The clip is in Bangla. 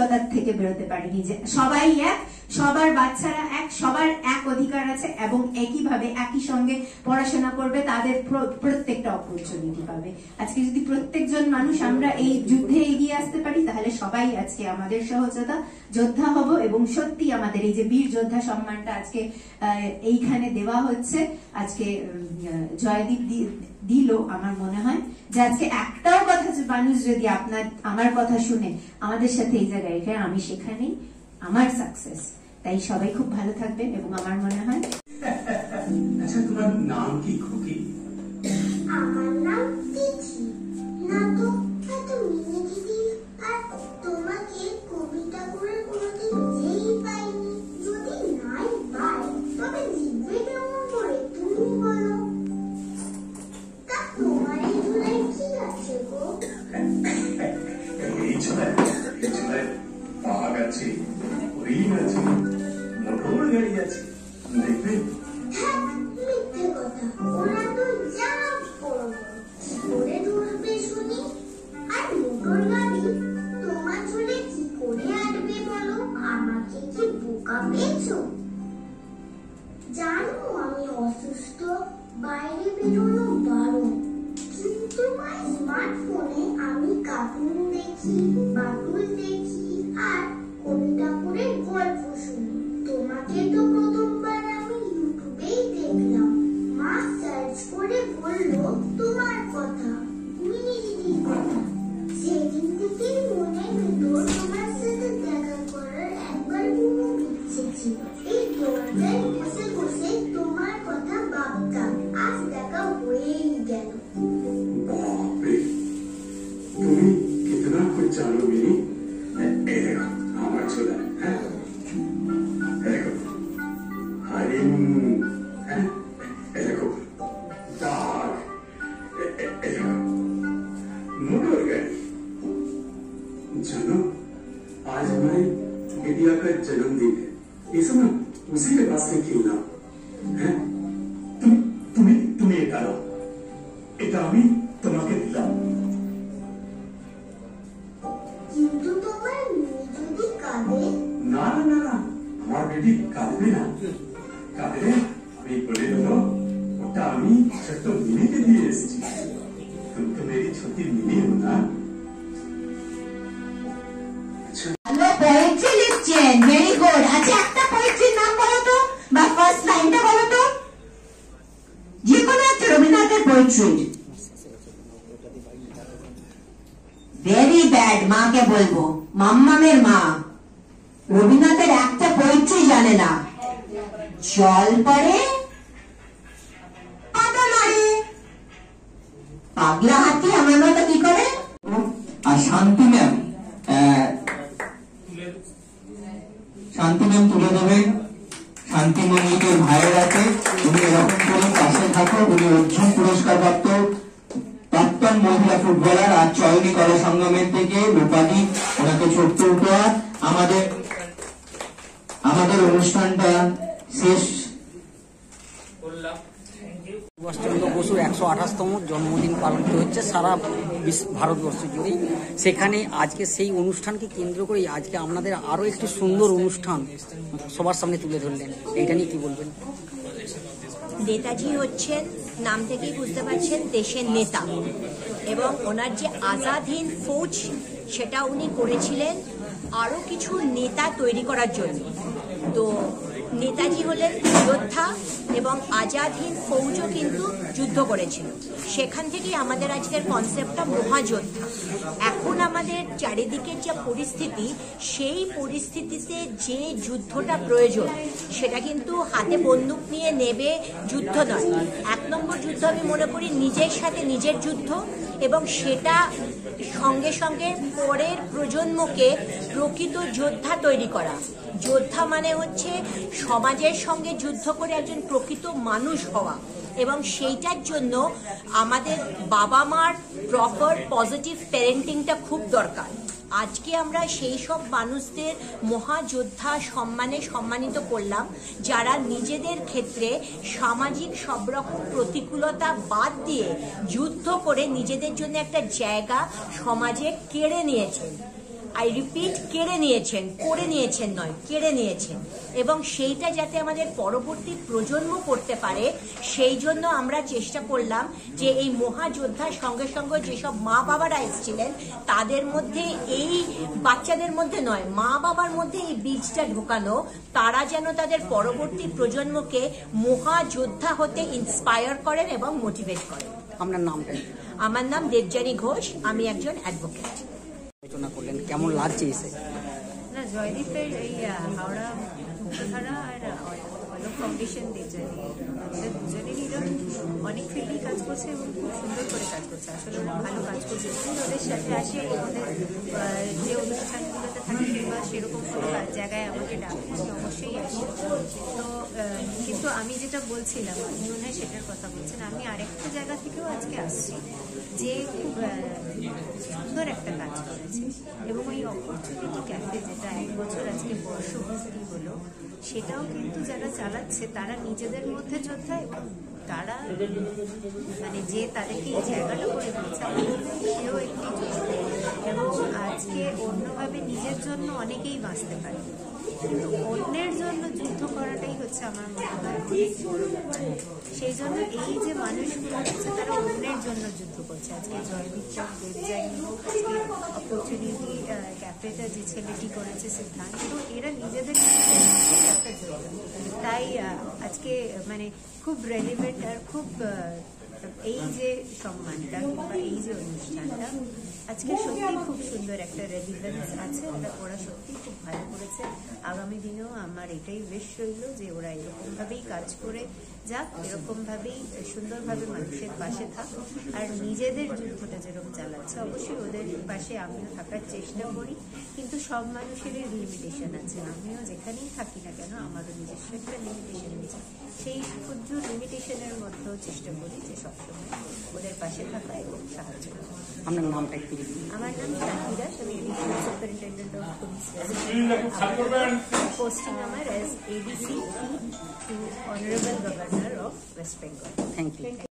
মানসিকতার থেকে বেরোতে পারিনি যে সবাই এক, সবার বাচ্চারা এক, সবার এক অধিকার আছে এবং একইভাবে একই সঙ্গে পড়াশোনা করবে, তাদের প্রত্যেকটা অপরচুনিটি পাবে। আজকে যদি প্রত্যেকজন মানুষ আমরা এই যুদ্ধে এগিয়ে আসতে পারি তাহলে সবাই আজকে আমাদের সহযোদ্ধা যোদ্ধা হব এবং সত্যি আমাদের এই যে বীর যোদ্ধা সম্মানটা আজকে এইখানে দেওয়া হচ্ছে, আজকে জয়দীপ দিল। আমার মনে হয় যে আজকে একটাও কথা মানুষ যদি আমার কথা শুনে আমাদের সাথে এই জায়গায় আমি সেখানেই আমার সাকসেস। তাই সবাই খুব ভালো থাকবেন এবং আমার মনে হয়। আচ্ছা, তোমার নাম কি খুকি? আমার নাম তিথি। না তো এত মিনি দিদি, আর তোমাকে কবিতা করে কোনোদিন যেই পাইনি। যদি নাই পাই তবে লিখবে কেমন করে তুমি বলো? তা তোমার এই ঝোলায় কি আছে গো? এই ঝোলায় বাঘ আছে, হরিণ আছে, মোটর গাড়ি আছে, দেখবে? মিথ্যে কথা, ওরা তো যা করবো করে ধরবে শুনি। আর মোটর গাড়ি তোমার ঝোলে কি করে আটবে বলো? আমাকে কি বোকা পেয়েছো? জানো আমি অসুস্থ, বাইরে বেরোনো বারণ, কিন্তু স্মার্টফোনে আমি কার্টুন দেখি, বাটুল দেখি আর কবিতা করে গল্প শুনি। তোমাকে তো প্রথমবার আমি ইউটিউবেই দেখলাম। মা সার্চ করে বললো তোমার কথা, মিনি দিদির কথা। সেদিন থেকেই মনের ভিতর তোমার সাথে দেখা করার একবার কোনো ইচ্ছে ছিল। এই দরজায় বসে বসে তোমার কথা ভাবতাম, আজ দেখা হয়েই গেল। বাপরে, তুমি কিতনা कुछ জানো মিনি। এই দেখো আমার ছোলা, হ্যাঁ দেখো হরিণ, হ্যাঁ দেখো বাঘ, দেখো मोटर गाड़ी। जानो आज हमारी बिटिया का जन्मदिन है, ये सब ना उसी के पास में खेलना है। তুমি এটা নাও, এটা আমি তোমাকে দিলাম। কিন্তু তোমার মেয়ে যদি কাঁদে? না না না না, আমার বেটি কাঁদবে না, কাঁদলে আমি বলে দেবো ওটা আমি ছোট্ট মিনিকে দিয়ে এসেছি। तुम तो मेरी छोटी मिनी हो ना। হ্যালো, পোয়েট্রি লিখছেন, ভেরি গুড। আচ্ছা, একটা পোয়েট্রির নাম বলো তো, বা ফার্স্ট লাইনটা বলো তো, যে কোনো একটা রবীন্দ্রনাথের পোয়েট্রি। ভেরি ব্যাড, মাকে বলবো, মাম্মামের মা রবীন্দ্রনাথের একটা পোয়েট্রি জানে না। জল পড়ে পাতা নাড়ে, পাগলা হাতি আমার মতো কি করে? আর শান্তি ম্যাম তুলে দেবেন। শান্তি মল্লিকের ভাইয়ের আছে, উনি এরকম করে পাশে থাকো। উনি অর্জুন পুরস্কার প্রাপ্ত প্রাক্তন মহিলা ফুটবলার, আর চয়নী কলা সংগমের থেকে রূপালী, ওনাকে ছোট্ট উপহার। আমাদের অনুষ্ঠানটা শেষ। সুভাষচন্দ্র বসুর 128তম জন্মদিন পালিত হচ্ছে সারা ভারতবর্ষ জুড়েই। সেখানে আজকে সেই অনুষ্ঠানকে কেন্দ্র করে আজকে আপনাদের আরো একটি সুন্দর অনুষ্ঠান সবার সামনে তুলে ধরলেন, এইটা নিয়ে কি বলবেন? নেতাজি হচ্ছেন, নাম থেকেই বুঝতে পারছেন, দেশের নেতা, এবং ওনার যে আজাদ হিন্দ ফৌজ সেটা উনি করেছিলেন আরো কিছু নেতা তৈরি করার জন্য। তো নেতাজি হলেন যোদ্ধা এবং আজাদ হিন্দ ফৌজও কিন্তু যুদ্ধ করেছিল। সেখান থেকেই আমাদের আজকের কনসেপ্টটা মহাযোদ্ধা। এখন আমাদের চারিদিকের যে পরিস্থিতি, সেই পরিস্থিতিতে যে যুদ্ধটা প্রয়োজন সেটা কিন্তু হাতে বন্দুক নিয়ে নেবে যুদ্ধ নয়। 1 নম্বর যুদ্ধ আমি মনে করি নিজের সাথে নিজের যুদ্ধ, এবং সেটা সঙ্গে সঙ্গে পরের প্রজন্মকে প্রকৃত যোদ্ধা তৈরি করা। যোদ্ধা মানে হচ্ছে সমাজের সঙ্গে যুদ্ধ করে একজন প্রকৃত মানুষ হওয়া, এবং সেইটার জন্য আমাদের বাবা মার প্রপার পজিটিভ প্যারেন্টিংটা খুব দরকার। আজকে আমরা সেই সব মানুষদের মহাযোদ্ধা সম্মানে সম্মানিত করলাম যারা নিজেদের ক্ষেত্রে সামাজিক সব রকম প্রতিকূলতা বাদ দিয়ে যুদ্ধ করে নিজেদের জন্য একটা জায়গা সমাজে কেড়ে নিয়েছেন। আই রিপিট কেড়ে নিয়েছেন, করে নিয়েছেন নয়, কেড়ে নিয়েছেন, এবং সেইটা যাতে আমাদের পরবর্তী প্রজন্ম করতে পারে সেই জন্য আমরা চেষ্টা করলাম যে এই মহাযোদ্ধার সঙ্গে সঙ্গে যেসব মা বাবারা এসেছিলেন তাদের মধ্যে, এই বাচ্চাদের মধ্যে নয়, মা বাবার মধ্যে এই বীজটা ঢোকানো, তারা যেন তাদের পরবর্তী প্রজন্মকে মহাযোদ্ধা হতে ইন্সপায়ার করেন এবং মোটিভেট করেন। আপনার নামটা? আমার নাম দেবযানী ঘোষ, আমি একজন অ্যাডভোকেট। আলোচনা করলেন, কেমন লাগছে এসে? না, জয়দীপের এই হাওড়া মুক্তধারা আর অলোক ফাউন্ডেশন দেবযানী, ওদের দুজনেরই অনেক ফিল্ডেই কাজ করছে এবং খুব সুন্দর করে কাজ করছে। আসলে ওরা ভালো কাজ করছে। ওদের সাথে আসে, ওদের যে অনুষ্ঠানগুলোতে থাকে কিংবা সেরকম কোনো জায়গায় আমাকে ডাকে, আমি অবশ্যই আসি। তো কিন্তু আমি যেটা বলছিলাম, আপনি মনে হয় সেটার কথা বলছেন, আমি আরেকটা জায়গা থেকেও আজকে আসছি যে খুব সুন্দর একটা কাজ করেছে, এবং ওই অপরচুনিটি ক্যাফে যেটা 1 বছর আজকে বর্ষপূর্তি হলো, সেটাও কিন্তু যারা চালাচ্ছে তারা নিজেদের মধ্যে যোদ্ধা, এবং তারা মানে যে তাদেরকে এই জায়গাটা করে দিয়েছে সেও একটি যোদ্ধা। এবং আজকে অন্যভাবে নিজের জন্য অনেকেই বাঁচতে পারে, কিন্তু অন্যের জন্য যুদ্ধ করাটাই হচ্ছে আমার মনে হয় অনেক বড় ব্যাপার। সেই জন্য এই যে মানুষগুলো হচ্ছে তারা অন্যের জন্য যুদ্ধ করছে। আজকে জয়দীপ চক, দেবযানী হোক, আজকে অপরচুনিটি ক্যাফেটা যে ছেলেটি করেছে সিদ্ধান্ত, এরা নিজেদের একটা যোদ্ধা। তাই আজকে মানে খুব রেলিভেন্ট আর খুব এই যে সম্মানটা কিংবা এই যে অনুষ্ঠানটা আজকে সত্যি খুব সুন্দর একটা রেলিভেন্স আছে। ওরা সত্যি খুব ভালো করেছে। আগামী দিনেও আমার এটাই বেশ রইল যে ওরা এরকমভাবেই কাজ করে যাক, এরকমভাবেই সুন্দরভাবে মানুষের পাশে থাক, আর নিজেদের যুদ্ধটা যেরকম চালাচ্ছে অবশ্যই ওদের পাশে আমিও থাকার চেষ্টা করি। কিন্তু সব মানুষেরই লিমিটেশন আছে, আমিও যেখানেই থাকি না কেন আমারও নিজস্ব একটা লিমিটেশন আছে। সেই ক্ষুদ্র লিমিটেশনের মধ্যেও চেষ্টা করি যে সবসময় ওদের পাশে থাকা এবং সাহায্য করা। আপনার নামটা একটু? আমার নাম শান্তি দাস, আমি additional superintendent of police, posting আমার as ADC to honourable governor of West Bengal. Thank you.